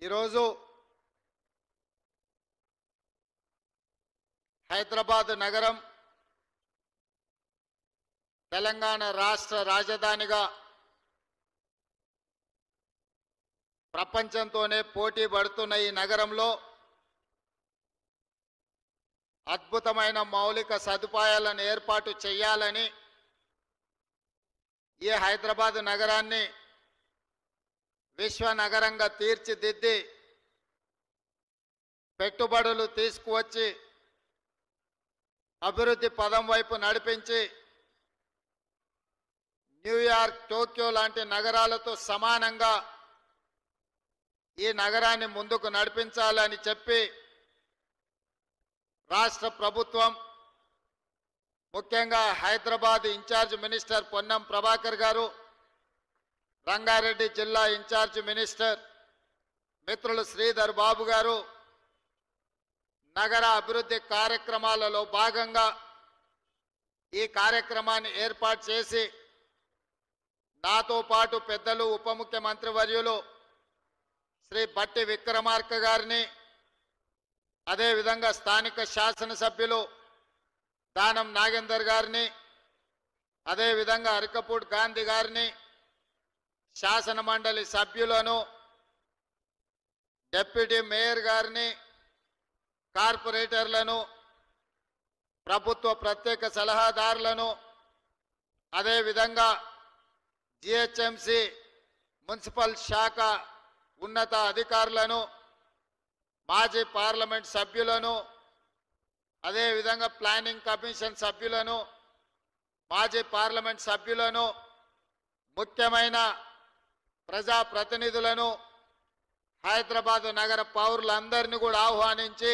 ఈరోజు హైదరాబాద్ నగరం తెలంగాణ రాష్ట్ర రాజధానిగా ప్రపంచంతోనే పోటీ పడుతున్న ఈ నగరంలో అద్భుతమైన మౌలిక సదుపాయాలను ఏర్పాటు చేయాలని ఈ హైదరాబాద్ నగరాన్ని విశ్వ నగరంగా తీర్చిదిద్ది పెట్టుబడులు తీసుకువచ్చి అభివృద్ధి పదం వైపు నడిపించి న్యూయార్క్, టోక్యో లాంటి నగరాలతో సమానంగా ఈ నగరాన్ని ముందుకు నడిపించాలని చెప్పి రాష్ట్ర ప్రభుత్వం, ముఖ్యంగా హైదరాబాద్ ఇన్ఛార్జ్ మినిస్టర్ పొన్నం ప్రభాకర్ గారు, రంగారెడ్డి జిల్లా ఇన్ఛార్జ్ మినిస్టర్ మిత్రులు శ్రీధర్ బాబు గారు నగర అభివృద్ధి కార్యక్రమాలలో భాగంగా ఈ కార్యక్రమాన్ని ఏర్పాటు చేసి నాతో పాటు పెద్దలు ఉప ముఖ్యమంత్రి వర్యులు శ్రీ బట్టి విక్రమార్క గారిని, అదేవిధంగా స్థానిక శాసనసభ్యులు దానం నాగేందర్ గారిని, అదేవిధంగా అరికపూడి గాంధీ గారిని, శాసన మండలి సభ్యులను, డిప్యూటీ మేయర్ గారిని, కార్పొరేటర్లను, ప్రభుత్వ ప్రత్యేక సలహాదారులను, అదేవిధంగా జిహెచ్ఎంసి మున్సిపల్ శాఖ ఉన్నత అధికారులను, మాజీ పార్లమెంట్ సభ్యులను, అదేవిధంగా ప్లానింగ్ కమిషన్ సభ్యులను, మాజీ పార్లమెంట్ సభ్యులను, ముఖ్యమైన ప్రజాప్రతినిధులను, హైదరాబాద్ నగర పౌరులందరినీ కూడా ఆహ్వానించి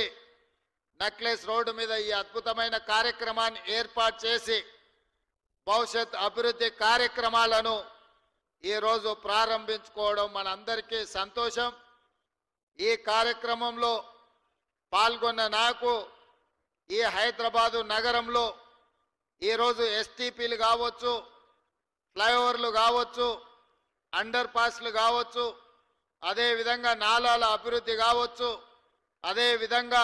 నెక్లెస్ రోడ్డు మీద ఈ అద్భుతమైన కార్యక్రమాన్ని ఏర్పాటు చేసి భవిష్యత్ అభివృద్ధి కార్యక్రమాలను ఈరోజు ప్రారంభించుకోవడం మనందరికీ సంతోషం. ఈ కార్యక్రమంలో పాల్గొన్న నాకు ఈ హైదరాబాదు నగరంలో ఈరోజు ఎస్టీపీలు కావచ్చు, ఫ్లైఓవర్లు కావచ్చు, అండర్ పాస్లు కావచ్చు, అదేవిధంగా నాలాల అభివృద్ధి కావచ్చు, అదేవిధంగా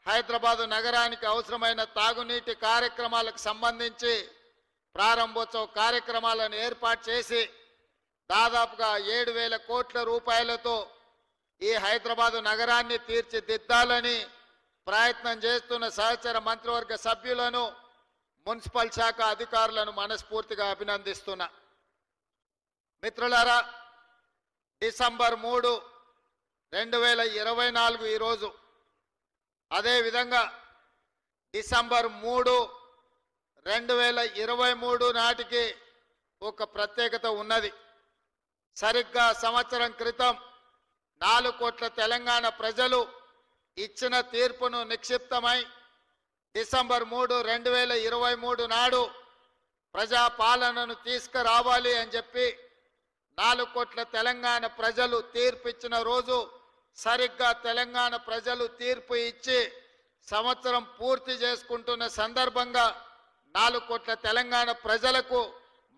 హైదరాబాదు నగరానికి అవసరమైన తాగునీటి కార్యక్రమాలకు సంబంధించి ప్రారంభోత్సవ కార్యక్రమాలను ఏర్పాటు చేసి దాదాపుగా 7,000 కోట్ల రూపాయలతో ఈ హైదరాబాదు నగరాన్ని తీర్చిదిద్దాలని ప్రయత్నం చేస్తున్న సహచర మంత్రివర్గ సభ్యులను, మున్సిపల్ శాఖ అధికారులను మనస్ఫూర్తిగా అభినందిస్తున్నా. మిత్రులారా, డిసెంబర్ 3, 2024 ఈరోజు, అదేవిధంగా డిసెంబర్ 3, 2023 నాటికి ఒక ప్రత్యేకత ఉన్నది. సరిగ్గా సంవత్సరం క్రితం 4 కోట్ల తెలంగాణ ప్రజలు ఇచ్చిన తీర్పును నిక్షిప్తమై డిసెంబర్ 3, 2023 నాడు ప్రజాపాలనను తీసుకురావాలి అని చెప్పి 4 కోట్ల తెలంగాణ ప్రజలు తీర్పు ఇచ్చిన రోజు, సరిగ్గా తెలంగాణ ప్రజలు తీర్పు ఇచ్చి సంవత్సరం పూర్తి చేసుకుంటున్న సందర్భంగా 4 కోట్ల తెలంగాణ ప్రజలకు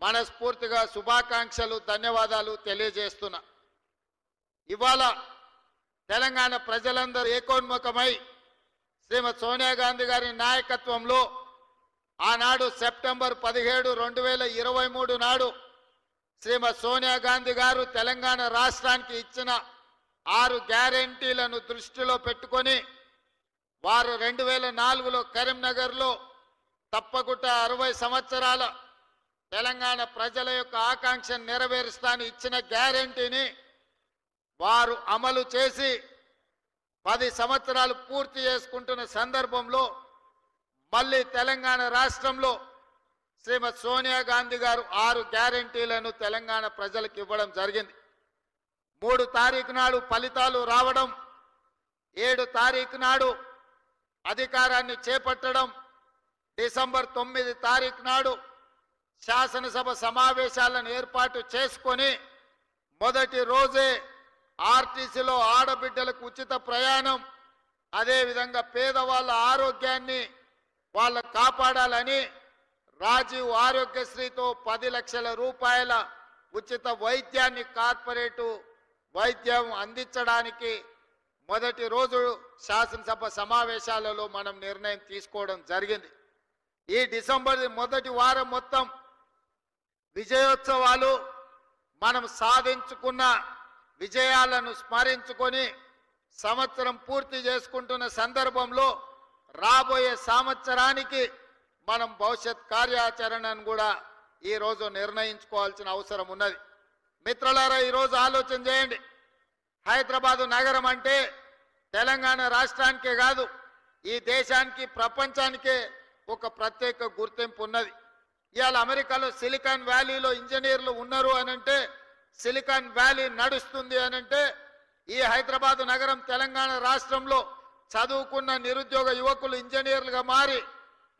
మనస్ఫూర్తిగా శుభాకాంక్షలు, ధన్యవాదాలు తెలియజేస్తున్నా. ఇవాళ తెలంగాణ ప్రజలందరూ ఏకోన్ముఖమై శ్రీమతి సోనియా గాంధీ గారి నాయకత్వంలో ఆనాడు సెప్టెంబర్ 17, 2023 నాడు శ్రీమతి సోనియా గాంధీ గారు తెలంగాణ రాష్ట్రానికి ఇచ్చిన 6 గ్యారెంటీలను దృష్టిలో పెట్టుకొని వారు 2004లో కరీంనగర్లో తప్పకుండా 60 సంవత్సరాల తెలంగాణ ప్రజల యొక్క ఆకాంక్షను నెరవేరుస్తాను ఇచ్చిన గ్యారెంటీని వారు అమలు చేసి 10 సంవత్సరాలు పూర్తి చేసుకుంటున్న సందర్భంలో మళ్ళీ తెలంగాణ రాష్ట్రంలో శ్రీమతి సోనియా గాంధీ గారు 6 గ్యారెంటీలను తెలంగాణ ప్రజలకు ఇవ్వడం జరిగింది. 3 తారీఖు నాడు ఫలితాలు రావడం, 7 తారీఖు నాడు అధికారాన్ని చేపట్టడం, డిసెంబర్ 9 తారీఖు నాడు శాసనసభ సమావేశాలను ఏర్పాటు చేసుకొని మొదటి రోజే ఆర్టీసీలో ఆడబిడ్డలకు ఉచిత ప్రయాణం, అదేవిధంగా పేదవాళ్ళ ఆరోగ్యాన్ని వాళ్ళ కాపాడాలని రాజీవ్ ఆరోగ్యశ్రీతో 10 లక్షల రూపాయల ఉచిత వైద్యాన్ని కార్పొరేటు వైద్యం అందించడానికి మొదటి రోజు శాసనసభ సమావేశాలలో మనం నిర్ణయం తీసుకోవడం జరిగింది. ఈ డిసెంబర్ మొదటి వారం మొత్తం విజయోత్సవాలు, మనం సాధించుకున్న విజయాలను స్మరించుకొని సంవత్సరం పూర్తి చేసుకుంటున్న సందర్భంలో రాబోయే సంవత్సరానికి మనం భవిష్యత్ కార్యాచరణను కూడా ఈరోజు నిర్ణయించుకోవాల్సిన అవసరం ఉన్నది. మిత్రులారా, ఈరోజు ఆలోచన చేయండి. హైదరాబాదు నగరం అంటే తెలంగాణ రాష్ట్రానికే కాదు, ఈ దేశానికి ప్రపంచానికే ఒక ప్రత్యేక గుర్తింపు ఉన్నది. ఇవాళ అమెరికాలో సిలికాన్ వ్యాలీలో ఇంజనీర్లు ఉన్నారు అనంటే, సిలికాన్ వ్యాలీ నడుస్తుంది అనంటే, ఈ హైదరాబాదు నగరం తెలంగాణ రాష్ట్రంలో చదువుకున్న నిరుద్యోగ యువకులు ఇంజనీర్లుగా మారి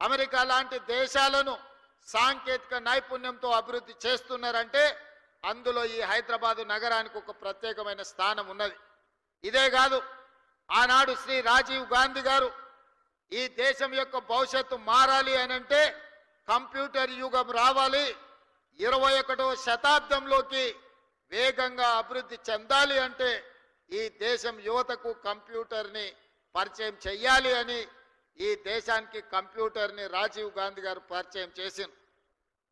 అమెరికా లాంటి దేశాలను సాంకేతిక నైపుణ్యంతో అభివృద్ధి చేస్తున్నారంటే అందులో ఈ హైదరాబాదు నగరానికి ఒక ప్రత్యేకమైన స్థానం ఉన్నది. ఇదే కాదు, ఆనాడు శ్రీ రాజీవ్ గాంధీ గారు ఈ దేశం యొక్క భవిష్యత్తు మారాలి అనంటే కంప్యూటర్ యుగం రావాలి, 21వ శతాబ్దంలోకి వేగంగా అభివృద్ధి చెందాలి అంటే ఈ దేశం యువతకు కంప్యూటర్ని పరిచయం చెయ్యాలి అని ఈ దేశానికి కంప్యూటర్ని రాజీవ్ గాంధీ గారు పరిచయం చేసింది.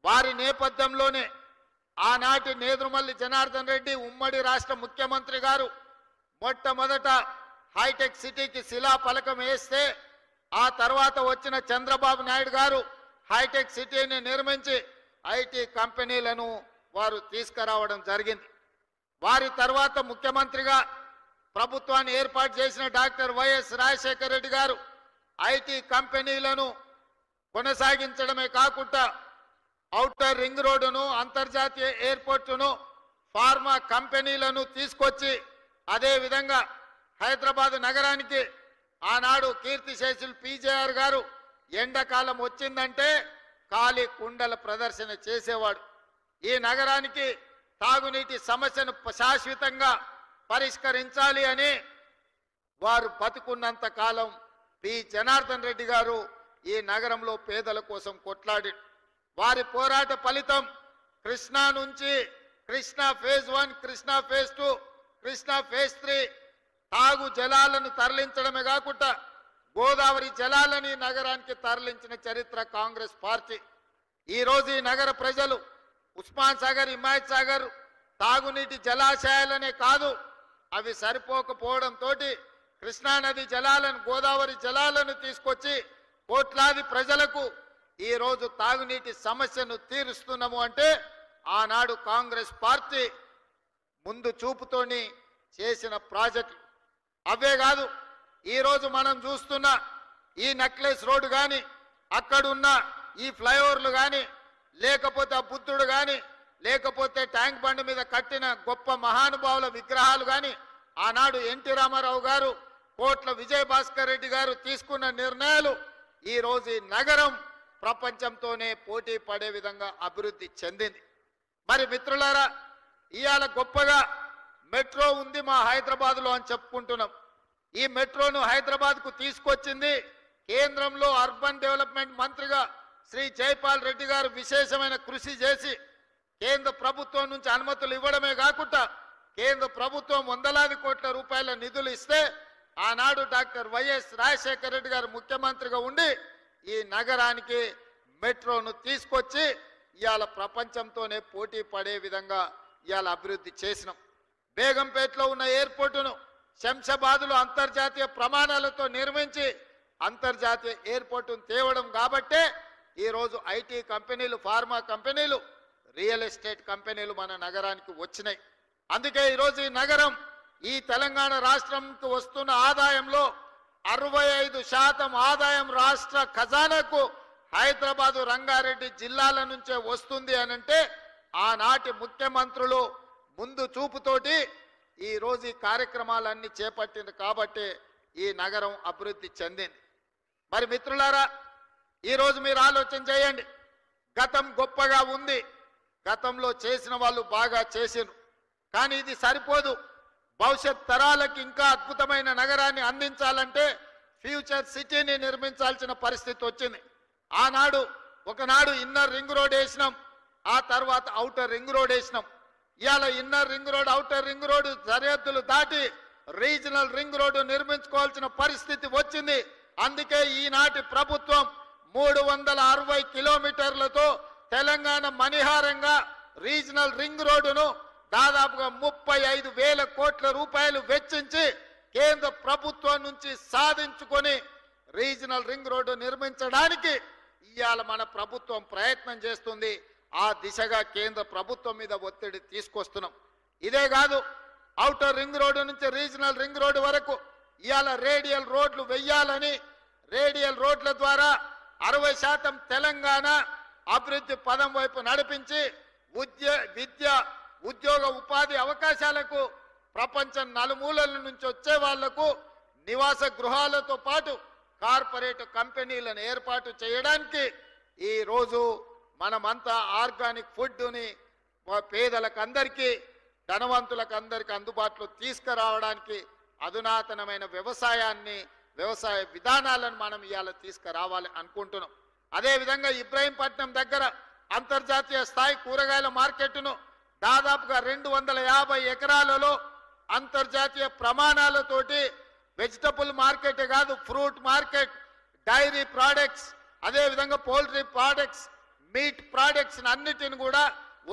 వారి నేపథ్యంలోనే ఆనాటి నేదురుమల్లి జనార్దన్ రెడ్డి ఉమ్మడి రాష్ట్ర ముఖ్యమంత్రి గారు మొట్టమొదట హైటెక్ సిటీకి శిలాఫలకం వేస్తే, ఆ తర్వాత వచ్చిన చంద్రబాబు నాయుడు గారు హైటెక్ సిటీని నిర్మించి ఐటీ కంపెనీలను వారు తీసుకురావడం జరిగింది. వారి తర్వాత ముఖ్యమంత్రిగా ప్రభుత్వాన్ని ఏర్పాటు చేసిన డాక్టర్ వైఎస్ రాజశేఖర రెడ్డి గారు ఐటీ కంపెనీలను కొనసాగించడమే కాకుండా ఔటర్ రింగ్ రోడ్డును, అంతర్జాతీయ ఎయిర్పోర్టును, ఫార్మా కంపెనీలను తీసుకొచ్చి అదేవిధంగా హైదరాబాద్ నగరానికి ఆనాడు కీర్తిశేషులు పీజేఆర్ గారు ఎండాకాలం వచ్చిందంటే ఖాళీ కుండల ప్రదర్శన చేసేవాడు. ఈ నగరానికి తాగునీటి సమస్యను శాశ్వతంగా పరిష్కరించాలి అని వారు బతుకున్నంత కాలం పి జనార్దన్ రెడ్డి గారు ఈ నగరంలో పేదల కోసం కొట్లాడి, వారి పోరాట ఫలితం కృష్ణా నుంచి Krishna phase 1, Krishna phase 2, Krishna phase 3 తాగు జలాలను తరలించడమే కాకుండా గోదావరి జలాలని నగరానికి తరలించిన చరిత్ర కాంగ్రెస్ పార్టీ. ఈరోజు ఈ నగర ప్రజలు ఉస్మాన్ సాగర్, హిమాయత్ సాగర్ తాగునీటి జలాశయాలనే కాదు, అవి సరిపోకపోవడంతో కృష్ణానది జలాలను, గోదావరి జలాలను తీసుకొచ్చి కోట్లాది ప్రజలకు ఈరోజు తాగునీటి సమస్యను తీరుస్తున్నాము అంటే ఆనాడు కాంగ్రెస్ పార్టీ ముందు చూపుతోని చేసిన ప్రాజెక్టులు. అవే కాదు, ఈరోజు మనం చూస్తున్న ఈ నెక్లెస్ రోడ్డు కానీ, అక్కడున్న ఈ ఫ్లైఓవర్లు కానీ, లేకపోతే ఆ బుద్ధుడు కానీ, లేకపోతే ట్యాంక్ బండ్ మీద కట్టిన గొప్ప మహానుభావుల విగ్రహాలు కానీ, ఆనాడు ఎన్టీ రామారావు గారు, కోట్ల విజయభాస్కర్ రెడ్డి గారు తీసుకున్న నిర్ణయాలు ఈరోజు ఈ నగరం ప్రపంచంతోనే పోటీ పడే విధంగా అభివృద్ధి చెందింది. మరి మిత్రులారా, ఇవాళ గొప్పగా మెట్రో ఉంది మా హైదరాబాద్లో అని చెప్పుకుంటున్నాం. ఈ మెట్రోను హైదరాబాద్కు తీసుకొచ్చింది కేంద్రంలో అర్బన్ డెవలప్మెంట్ మంత్రిగా శ్రీ జైపాల్ రెడ్డి గారు విశేషమైన కృషి చేసి కేంద్ర ప్రభుత్వం నుంచి అనుమతులు ఇవ్వడమే కాకుండా కేంద్ర ప్రభుత్వం వందలాది కోట్ల రూపాయల నిధులు ఇస్తే ఆనాడు డాక్టర్ వైఎస్ రాజశేఖర రెడ్డి గారు ముఖ్యమంత్రిగా ఉండి ఈ నగరానికి మెట్రోను తీసుకొచ్చి ఇవాళ ప్రపంచంతోనే పోటీ పడే విధంగా ఇవాళ అభివృద్ధి చేసినాం. బేగంపేటలో ఉన్న ఎయిర్పోర్టును శంషాబాద్లో అంతర్జాతీయ ప్రమాణాలతో నిర్మించి అంతర్జాతీయ ఎయిర్పోర్టును తేవడం కాబట్టే ఈరోజు ఐటీ కంపెనీలు, ఫార్మా కంపెనీలు, రియల్ ఎస్టేట్ కంపెనీలు మన నగరానికి వచ్చినాయి. అందుకే ఈరోజు ఈ నగరం ఈ తెలంగాణ రాష్ట్రంకు వస్తున్న ఆదాయంలో 65% ఆదాయం రాష్ట్ర ఖజానాకు హైదరాబాదు, రంగారెడ్డి జిల్లాల నుంచే వస్తుంది అనంటే ఆనాటి ముఖ్యమంత్రులు ముందు చూపుతోటి ఈరోజు ఈ కార్యక్రమాలన్నీ చేపట్టింది కాబట్టి ఈ నగరం అభివృద్ధి చెందింది. మరి మిత్రులారా, ఈరోజు మీరు ఆలోచన చేయండి. గతం గొప్పగా ఉంది, గతంలో చేసిన వాళ్ళు బాగా చేసిరు, కానీ ఇది సరిపోదు. భవిష్యత్ తరాలకు ఇంకా అద్భుతమైన నగరాన్ని అందించాలంటే ఫ్యూచర్ సిటీని నిర్మించాల్సిన పరిస్థితి వచ్చింది. ఆనాడు ఒకనాడు ఇన్నర్ రింగ్ రోడ్ వేసినాం, ఆ తర్వాత ఔటర్ రింగ్ రోడ్ వేసినాం. ఇవాళ inner ring road, outer ring road సరిహద్దులు దాటి రీజనల్ రింగ్ రోడ్డు నిర్మించుకోవాల్సిన పరిస్థితి వచ్చింది. అందుకే ఈనాటి ప్రభుత్వం 360 కిలోమీటర్లతో తెలంగాణ మణిహారంగా రీజనల్ రింగ్ రోడ్డును దాదాపుగా 35,000 కోట్ల రూపాయలు వెచ్చించి కేంద్ర ప్రభుత్వం నుంచి సాధించుకొని రీజనల్ రింగ్ రోడ్డు నిర్మించడానికి ఇవాళ మన ప్రభుత్వం ప్రయత్నం చేస్తుంది. ఆ దిశగా కేంద్ర ప్రభుత్వం మీద ఒత్తిడి తీసుకొస్తున్నాం. ఇదే కాదు, ఔటర్ రింగ్ రోడ్డు నుంచి రీజనల్ రింగ్ రోడ్డు వరకు ఇవాళ రేడియల్ రోడ్లు వెయ్యాలని, రేడియల్ రోడ్ల ద్వారా 60% తెలంగాణ అభివృద్ధి పదం వైపు నడిపించి విద్య, ఉద్యోగ, ఉపాధి అవకాశాలకు ప్రపంచం నలుమూలల నుంచి వచ్చే వాళ్లకు నివాస గృహాలతో పాటు కార్పొరేట్ కంపెనీలను ఏర్పాటు చేయడానికి ఈ రోజు మనమంతా ఆర్గానిక్ ఫుడ్ని పేదలకు అందరికీ, ధనవంతులకు అందరికీ అందుబాటులో తీసుకురావడానికి అధునాతనమైన వ్యవసాయ విధానాలను మనం ఇవాళ తీసుకురావాలి అనుకుంటున్నాం. అదేవిధంగా ఇబ్రహీంపట్నం దగ్గర అంతర్జాతీయ స్థాయి కూరగాయల మార్కెట్ను దాదాపుగా 250 ఎకరాలలో అంతర్జాతీయ ప్రమాణాలతోటి వెజిటబుల్ మార్కెట్ కాదు, ఫ్రూట్ మార్కెట్, డైరీ ప్రోడక్ట్స్, అదేవిధంగా పౌల్ట్రీ ప్రోడక్ట్స్, మీట్ ప్రోడక్ట్స్ అన్నిటిని కూడా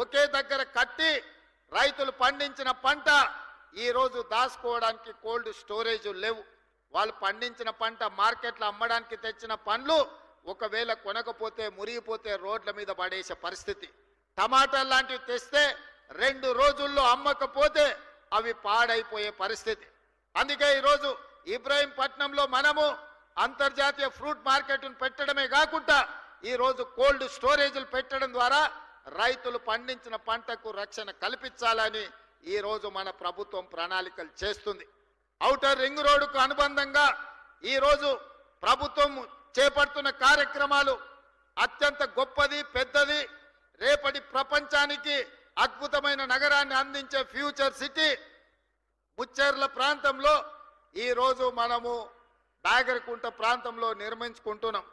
ఒకే దగ్గర కట్టి రైతులు పండించిన పంట ఈరోజు దాచుకోవడానికి కోల్డ్ స్టోరేజ్ లేవు. వాళ్ళు పండించిన పంట మార్కెట్లో అమ్మడానికి తెచ్చిన పండ్లు ఒకవేళ కొనకపోతే మురిగిపోతే రోడ్ల మీద పడేసే పరిస్థితి. టమాటాలు లాంటివి తెస్తే 2 రోజుల్లో అమ్మకపోతే అవి పాడైపోయే పరిస్థితి. అందుకే ఈరోజు ఇబ్రహీంపట్నంలో మనము అంతర్జాతీయ ఫ్రూట్ మార్కెట్ను పెట్టడమే కాకుండా ఈరోజు కోల్డ్ స్టోరేజ్లు పెట్టడం ద్వారా రైతులు పండించిన పంటకు రక్షణ కల్పించాలని ఈరోజు మన ప్రభుత్వం ప్రణాళికలు చేస్తుంది. ఔటర్ రింగ్ రోడ్డుకు అనుబంధంగా ఈరోజు ప్రభుత్వం చేపడుతున్న కార్యక్రమాలు అత్యంత గొప్పది, పెద్దది. రేపటి ప్రపంచానికి అద్భుతమైన నగరాన్ని అందించే ఫ్యూచర్ సిటీ ముచ్చెర్ల ప్రాంతంలో ఈరోజు మనము బాగరకుంట ప్రాంతంలో నిర్మించుకుంటున్నాం.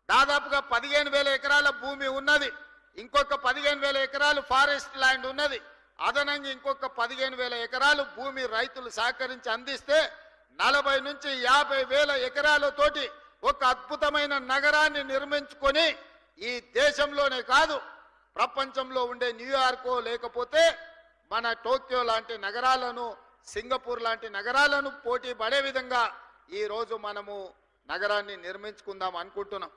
దాదాపుగా 15,000 ఎకరాల భూమి ఉన్నది. ఇంకొక 15,000 ఎకరాలు ఫారెస్ట్ ల్యాండ్ ఉన్నది. అదనంగా ఇంకొక 15,000 ఎకరాలు భూమి రైతులు సహకరించి అందిస్తే 40 నుంచి 50,000 ఎకరాలతోటి ఒక అద్భుతమైన నగరాన్ని నిర్మించుకొని ఈ దేశంలోనే కాదు ప్రపంచంలో ఉండే న్యూయార్కో లేకపోతే మన టోక్యో లాంటి నగరాలను, సింగపూర్ లాంటి నగరాలను పోటీ పడే విధంగా ఈరోజు మనము నగరాన్ని నిర్మించుకుందాం అనుకుంటున్నాం.